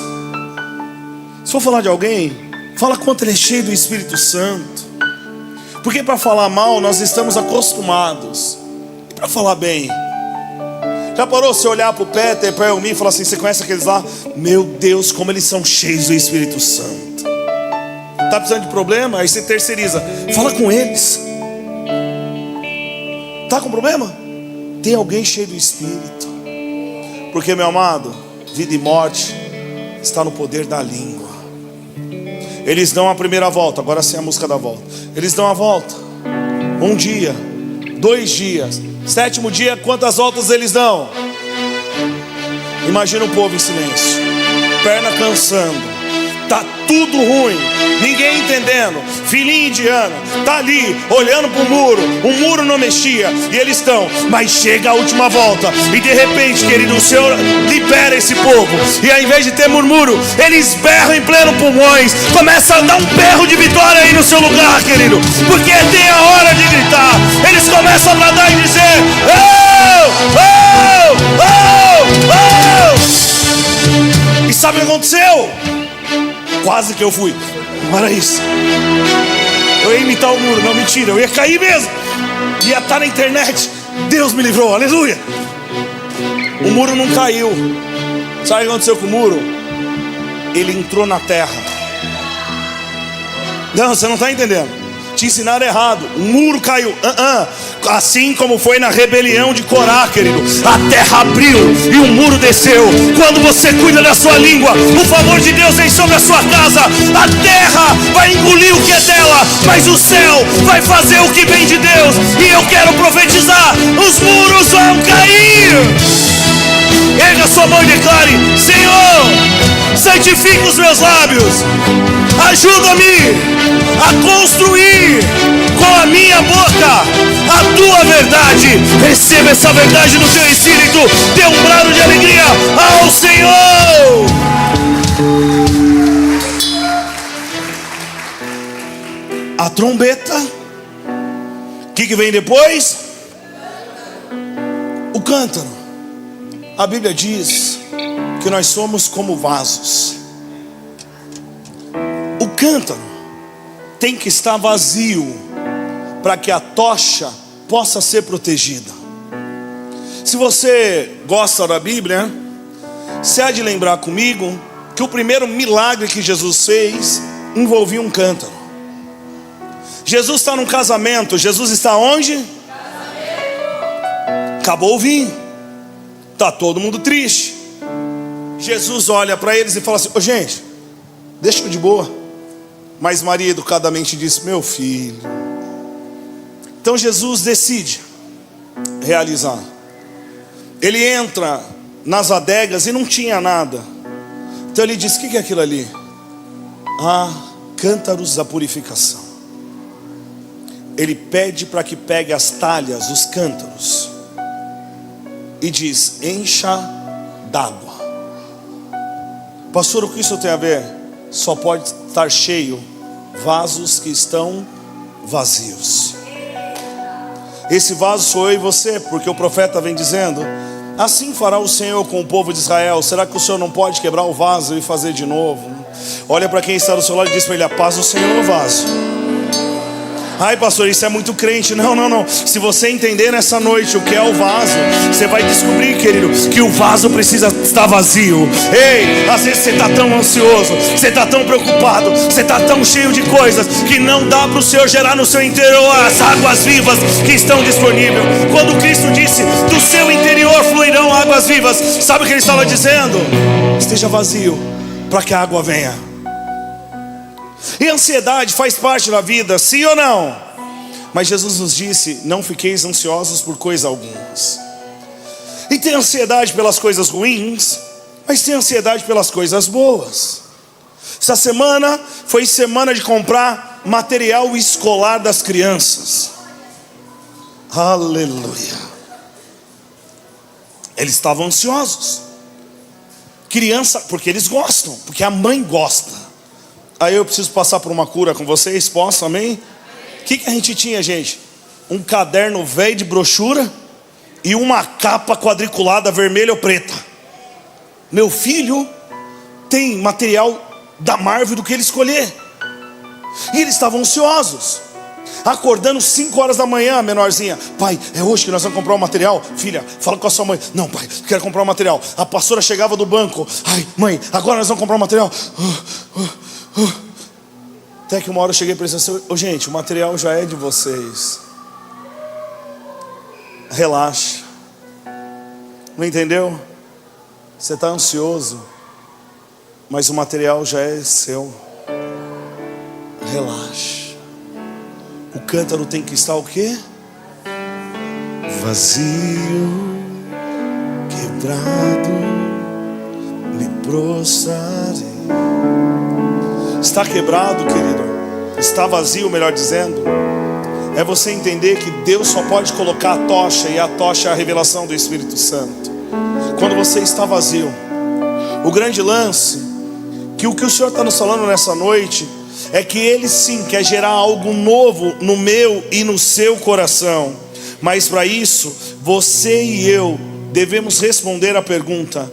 Se for falar de alguém, fala quanto ele é cheio do Espírito Santo. Porque para falar mal nós estamos acostumados, e para falar bem, já parou você olhar para o Peter, para mim e falar assim: você conhece aqueles lá? Meu Deus, como eles são cheios do Espírito Santo. Está precisando de problema? Aí você terceiriza. Fala com eles. Está com problema? Tem alguém cheio do Espírito. Porque, meu amado, vida e morte está no poder da língua. Eles dão a primeira volta. Agora sim a música da volta. Eles dão a volta. 1 dia, 2 dias, 7º dia, quantas voltas eles dão? Imagina o povo em silêncio, perna cansando, tá tudo ruim, ninguém entendendo. Filhinho indiano tá ali olhando pro muro, o muro não mexia e eles estão, mas chega a última volta e de repente, querido, o Senhor libera esse povo e ao invés de ter murmúrio, eles berram em pleno pulmões. Começa a dar um berro de vitória aí no seu lugar, querido, porque tem a hora de gritar. Eles começam a bradar e dizer: oh, oh, oh, oh. E sabe o que aconteceu? Quase que eu fui, não era isso. Eu ia imitar o muro, não, mentira, eu ia cair mesmo. Ia estar na internet. Deus me livrou, aleluia. O muro não caiu. Sabe o que aconteceu com o muro? Ele entrou na terra. Não, você não está entendendo. Te ensinaram errado. O muro caiu. Assim como foi na rebelião de Corá, querido. A terra abriu e o muro desceu. Quando você cuida da sua língua, o favor de Deus vem sobre a sua casa. A terra vai engolir o que é dela, mas o céu vai fazer o que vem de Deus. E eu quero profetizar: os muros vão cair. Erga sua mão e declare: Senhor, santifica os meus lábios. Ajuda-me a construir com a minha boca a tua verdade. Receba essa verdade no teu espírito. Dê um brado de alegria ao Senhor. A trombeta. O que vem depois? O cântaro. A Bíblia diz que nós somos como vasos. O cântaro tem que estar vazio para que a tocha possa ser protegida. Se você gosta da Bíblia, você há de lembrar comigo que o primeiro milagre que Jesus fez envolvia um cântaro. Jesus está num casamento. Jesus está onde? Acabou o vinho, está todo mundo triste. Jesus olha para eles e fala assim: gente, deixa eu de boa. Mas Maria educadamente disse: meu filho. Então Jesus decide realizar. Ele entra nas adegas e não tinha nada. Então ele diz: o que é aquilo ali? Cântaros da purificação. Ele pede para que pegue as talhas, os cântaros, e diz: encha d'água. Pastor, o que isso tem a ver? Só pode estar cheio vasos que estão vazios. Esse vaso sou eu e você, porque o profeta vem dizendo: assim fará o Senhor com o povo de Israel. Será que o Senhor não pode quebrar o vaso e fazer de novo? Olha para quem está do seu lado e diz para ele: a paz do Senhor no vaso. Ai, pastor, isso é muito crente. Não. Se você entender nessa noite o que é o vaso, você vai descobrir, querido, que o vaso precisa estar vazio. Ei, às vezes você está tão ansioso, você está tão preocupado, você está tão cheio de coisas que não dá para o Senhor gerar no seu interior as águas vivas que estão disponíveis. Quando Cristo disse: do seu interior fluirão águas vivas, sabe o que ele estava dizendo? Esteja vazio para que a água venha. E a ansiedade faz parte da vida, sim ou não? Mas Jesus nos disse: não fiqueis ansiosos por coisa alguma. E tem ansiedade pelas coisas ruins, mas tem ansiedade pelas coisas boas. Essa semana foi semana de comprar material escolar das crianças. Aleluia. Eles estavam ansiosos. Criança, porque eles gostam, porque a mãe gosta. Aí eu preciso passar por uma cura com vocês, posso, amém? O que a gente tinha, gente? Um caderno velho de brochura e uma capa quadriculada vermelha ou preta. Meu filho tem material da Marvel do que ele escolher. E eles estavam ansiosos, acordando 5 horas da manhã, menorzinha: pai, é hoje que nós vamos comprar o material? Filha, fala com a sua mãe. Não, pai, quero comprar o material. A pastora chegava do banco: ai, mãe, agora nós vamos comprar o material. Até que uma hora eu cheguei para eles assim: gente, o material já é de vocês. Relaxa. Não entendeu? Você está ansioso, mas o material já é seu. Relaxa. O cântaro tem que estar o quê? Vazio, quebrado, prostrarei. Está quebrado, querido? Está vazio, melhor dizendo? É você entender que Deus só pode colocar a tocha, e a tocha é a revelação do Espírito Santo. Quando você está vazio, o grande lance, que o Senhor está nos falando nessa noite, é que Ele sim quer gerar algo novo no meu e no seu coração. Mas para isso, você e eu devemos responder a pergunta: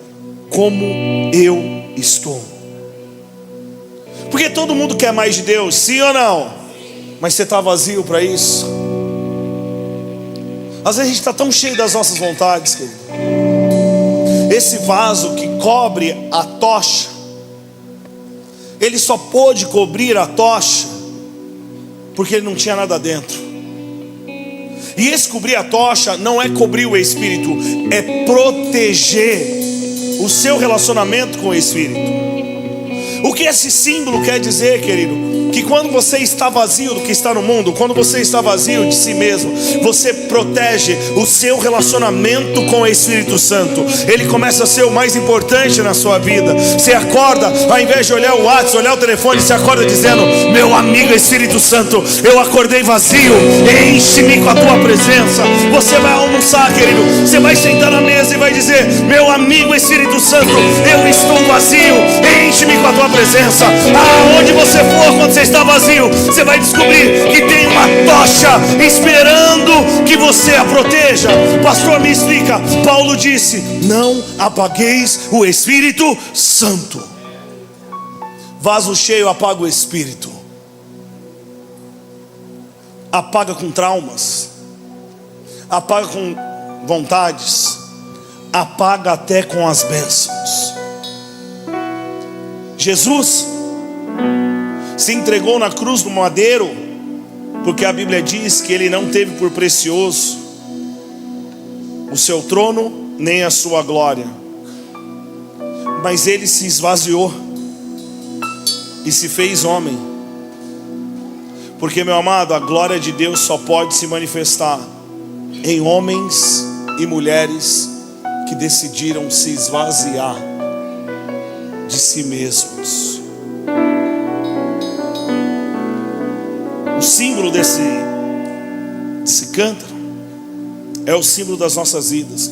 como eu estou? Porque todo mundo quer mais de Deus, sim ou não? Mas você está vazio para isso? Às vezes a gente está tão cheio das nossas vontades, querido. Esse vaso que cobre a tocha, ele só pôde cobrir a tocha porque ele não tinha nada dentro. E esse cobrir a tocha não é cobrir o Espírito, é proteger o seu relacionamento com o Espírito. O que esse símbolo quer dizer, querido? Que quando você está vazio do que está no mundo, quando você está vazio de si mesmo, você protege o seu relacionamento com o Espírito Santo. Ele começa a ser o mais importante na sua vida. Você acorda, ao invés de olhar o WhatsApp, olhar o telefone, você acorda dizendo: meu amigo Espírito Santo, eu acordei vazio, enche-me com a tua presença. Você vai almoçar, querido, você vai sentar na mesa e vai dizer: meu amigo Espírito Santo, eu estou vazio, enche-me com a tua presença. Aonde você for, quando você está vazio, você vai descobrir que tem uma tocha esperando que você a proteja. Pastor, me explica. Paulo disse: não apagueis o Espírito Santo. Vaso cheio apaga o Espírito. Apaga com traumas, apaga com vontades, apaga até com as bênçãos. Jesus se entregou na cruz do madeiro, porque a Bíblia diz que Ele não teve por precioso o seu trono, nem a sua glória, mas Ele se esvaziou e se fez homem. Porque, meu amado, a glória de Deus só pode se manifestar em homens e mulheres que decidiram se esvaziar de si mesmos. O símbolo desse cântaro é o símbolo das nossas vidas.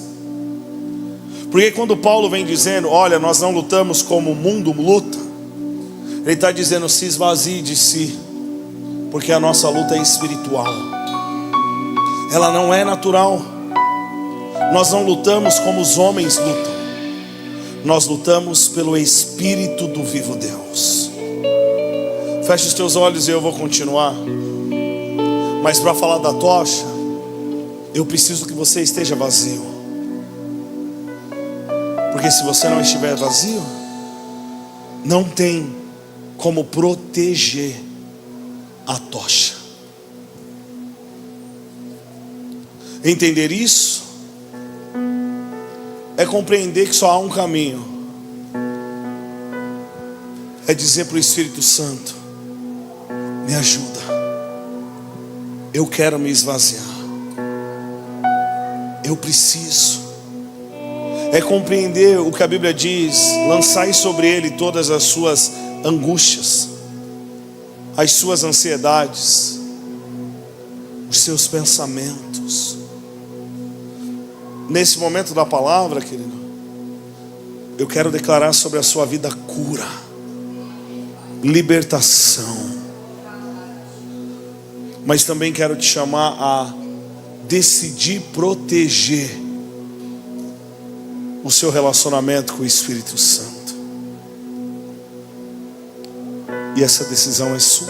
Porque quando Paulo vem dizendo: olha, nós não lutamos como o mundo luta, ele está dizendo: se esvazie de si, porque a nossa luta é espiritual, ela não é natural. Nós não lutamos como os homens lutam, nós lutamos pelo Espírito do vivo Deus. Feche os teus olhos e eu vou continuar. Mas para falar da tocha, eu preciso que você esteja vazio. Porque se você não estiver vazio, não tem como proteger a tocha. Entender isso é compreender que só há um caminho. É dizer para o Espírito Santo: me ajuda, eu quero me esvaziar, eu preciso. É compreender o que a Bíblia diz: lançai sobre Ele todas as suas angústias, as suas ansiedades, os seus pensamentos. Nesse momento da palavra, querido, eu quero declarar sobre a sua vida cura, libertação. Mas também quero te chamar a decidir proteger o seu relacionamento com o Espírito Santo. E essa decisão é sua.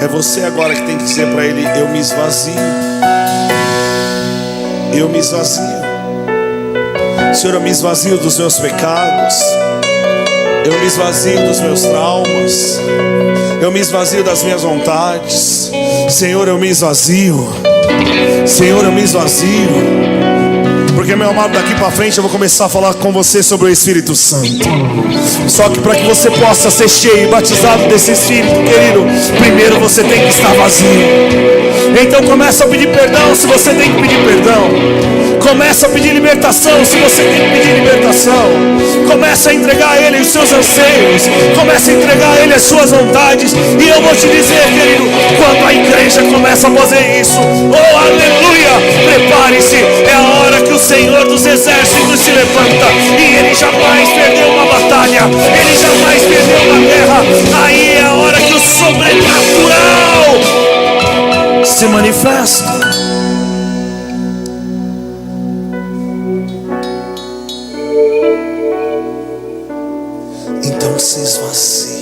É você agora que tem que dizer para Ele: eu me esvazio, eu me esvazio. Senhor, eu me esvazio dos meus pecados, eu me esvazio dos meus traumas, eu me esvazio das minhas vontades. Senhor, eu me esvazio. Senhor, eu me esvazio. Porque, meu meu amado, daqui para frente eu vou começar a falar com você sobre o Espírito Santo. Só que para que você possa ser cheio e batizado desse Espírito, querido, primeiro você tem que estar vazio. Então começa a pedir perdão se você tem que pedir perdão. Começa a pedir libertação se você tem que pedir libertação. Começa a entregar a Ele os seus anseios. Começa a entregar a Ele as suas vontades. E eu vou te dizer, querido, quando a igreja começa a fazer isso, oh aleluia, prepare-se, é a hora que o Senhor dos exércitos se levanta. E Ele jamais perdeu uma batalha, Ele jamais perdeu uma guerra. Aí é a hora que o sobrenatural se manifesta. Então se esvazie.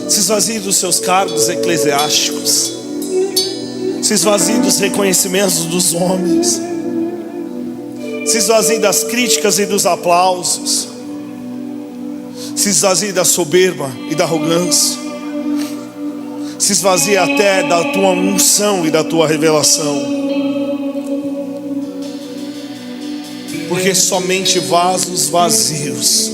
Se esvazie dos seus cargos eclesiásticos. Se esvazie dos reconhecimentos dos homens. Se esvazie das críticas e dos aplausos. Se esvazie da soberba e da arrogância. Se esvazie até da tua unção e da tua revelação. Porque somente vasos vazios.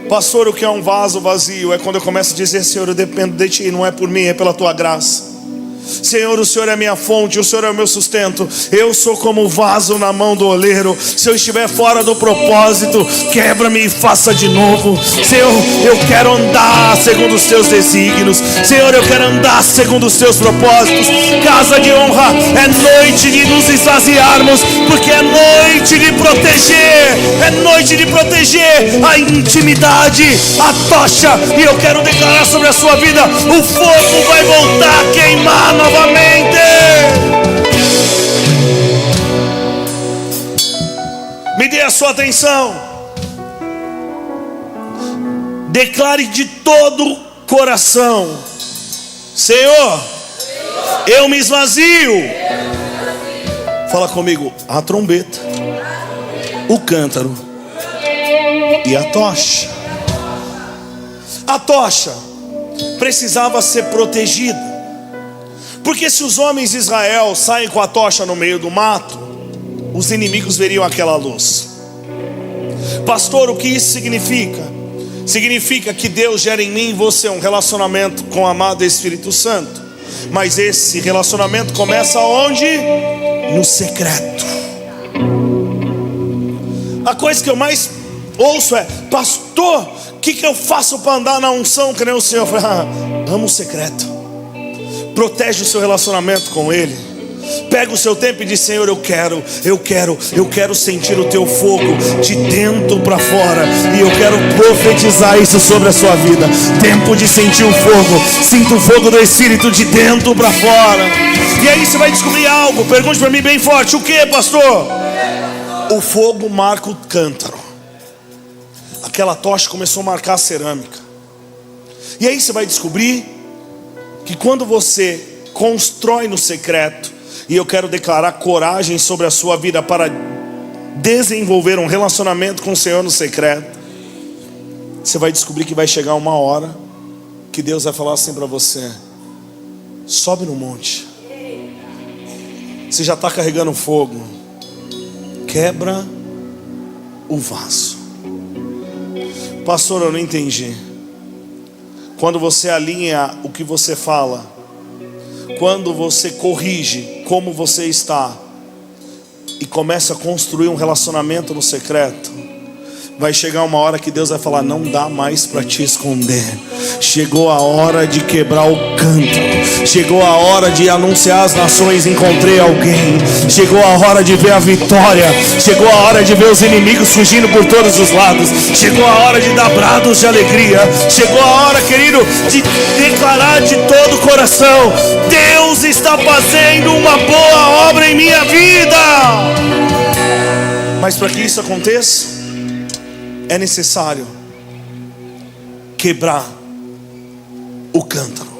Pastor, o que é um vaso vazio? É quando eu começo a dizer: Senhor, eu dependo de Ti, não é por mim, é pela Tua graça. Senhor, o Senhor é minha fonte, o Senhor é o meu sustento. Eu sou como vaso na mão do oleiro. Se eu estiver fora do propósito, quebra-me e faça de novo. Senhor, eu quero andar segundo os Teus desígnios. Senhor, eu quero andar segundo os Teus propósitos. Casa de honra, é noite de nos esvaziarmos, porque é noite de proteger. É noite de proteger a intimidade, a tocha. E eu quero declarar sobre a sua vida: o fogo vai voltar a queimar novamente. Me dê a sua atenção. Declare de todo coração: Senhor, eu me esvazio. Fala comigo: a trombeta, o cântaro e a tocha. A tocha precisava ser protegida. Porque se os homens de Israel saem com a tocha no meio do mato, os inimigos veriam aquela luz. Pastor, o que isso significa? Significa que Deus gera em mim e você um relacionamento com o amado Espírito Santo. Mas esse relacionamento começa onde? No secreto. A coisa que eu mais ouço é: pastor, o que eu faço para andar na unção que nem o Senhor? Eu falo: ama o secreto. Protege o seu relacionamento com Ele. Pega o seu tempo e diz: Senhor, eu quero sentir o Teu fogo de dentro para fora. E eu quero profetizar isso sobre a sua vida. Tempo de sentir o fogo. Sinta o fogo do Espírito de dentro para fora. E aí você vai descobrir algo. Pergunte para mim bem forte: o que, pastor? O fogo marca o cântaro. Aquela tocha começou a marcar a cerâmica. E aí você vai descobrir que quando você constrói no secreto, e eu quero declarar coragem sobre a sua vida para desenvolver um relacionamento com o Senhor no secreto, você vai descobrir que vai chegar uma hora que Deus vai falar assim para você: sobe no monte. Você já está carregando fogo. Quebra o vaso. Pastor, eu não entendi. Quando você alinha o que você fala, quando você corrige como você está e começa a construir um relacionamento no secreto, vai chegar uma hora que Deus vai falar: não dá mais para te esconder. Chegou a hora de quebrar o cântaro. Chegou a hora de anunciar às nações: encontrei alguém. Chegou a hora de ver a vitória. Chegou a hora de ver os inimigos fugindo por todos os lados. Chegou a hora de dar brados de alegria. Chegou a hora, querido, de declarar de todo o coração: Deus está fazendo uma boa obra em minha vida. Mas para que isso aconteça, é necessário quebrar o cântaro.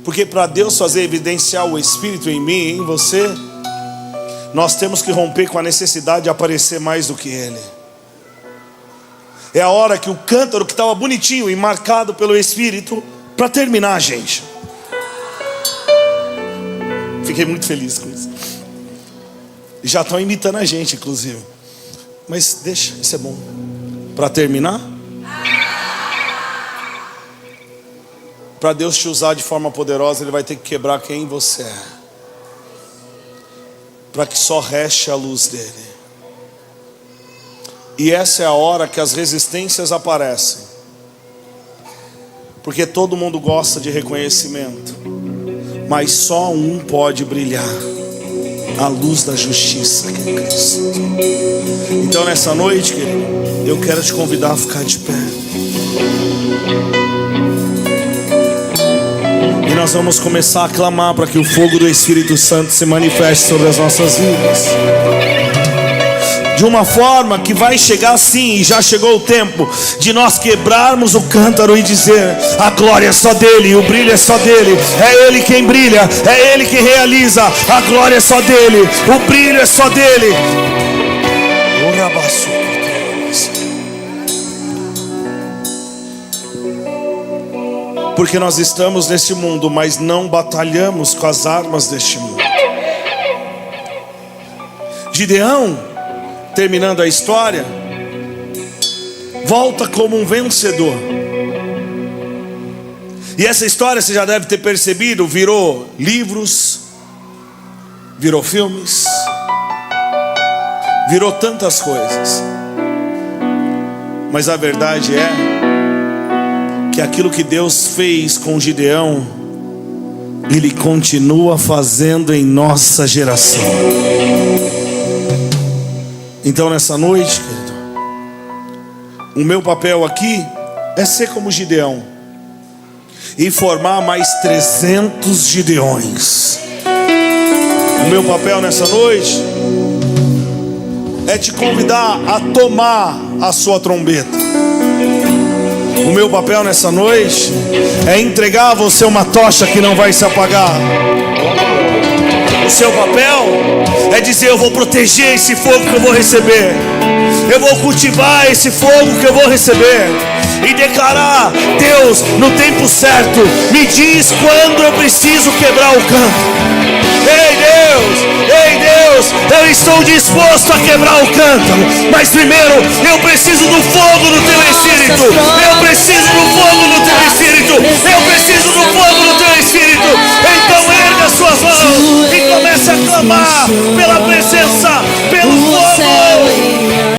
Porque para Deus fazer evidenciar o Espírito em mim e em você, nós temos que romper com a necessidade de aparecer mais do que Ele. É a hora que o cântaro que estava bonitinho e marcado pelo Espírito, para terminar, gente, fiquei muito feliz com isso. Já estão imitando a gente, inclusive. Mas deixa, isso é bom. Para terminar, para Deus te usar de forma poderosa, Ele vai ter que quebrar quem você é, para que só reste a luz dele. E essa é a hora que as resistências aparecem, porque todo mundo gosta de reconhecimento, mas só um pode brilhar: a luz da justiça, que é Cristo. Então nessa noite, querido, eu quero te convidar a ficar de pé. E nós vamos começar a clamar para que o fogo do Espírito Santo se manifeste sobre as nossas vidas, de uma forma que vai chegar sim, e já chegou o tempo de nós quebrarmos o cântaro e dizer: a glória é só dele, o brilho é só dele, é ele quem brilha, é ele que realiza, a glória é só dele, o brilho é só dele. Porque nós estamos neste mundo, mas não batalhamos com as armas deste mundo. Gideão, terminando a história, volta como um vencedor. E essa história, você já deve ter percebido, virou livros, virou filmes, virou tantas coisas. Mas a verdade é que aquilo que Deus fez com Gideão, Ele continua fazendo em nossa geração. Então nessa noite, querido, o meu papel aqui é ser como Gideão e formar mais 300 Gideões. O meu papel nessa noite é te convidar a tomar a sua trombeta. O meu papel nessa noite é entregar a você uma tocha que não vai se apagar. O seu papel é dizer: eu vou proteger esse fogo que eu vou receber, eu vou cultivar esse fogo que eu vou receber, e declarar: Deus, no tempo certo, me diz quando eu preciso quebrar o cântaro. Ei Deus, eu estou disposto a quebrar o cântaro, mas primeiro eu preciso do fogo do teu Espírito. Eu preciso do fogo do teu Espírito. Eu preciso do fogo do teu Espírito. Então erga suas mãos e comece a clamar pela presença,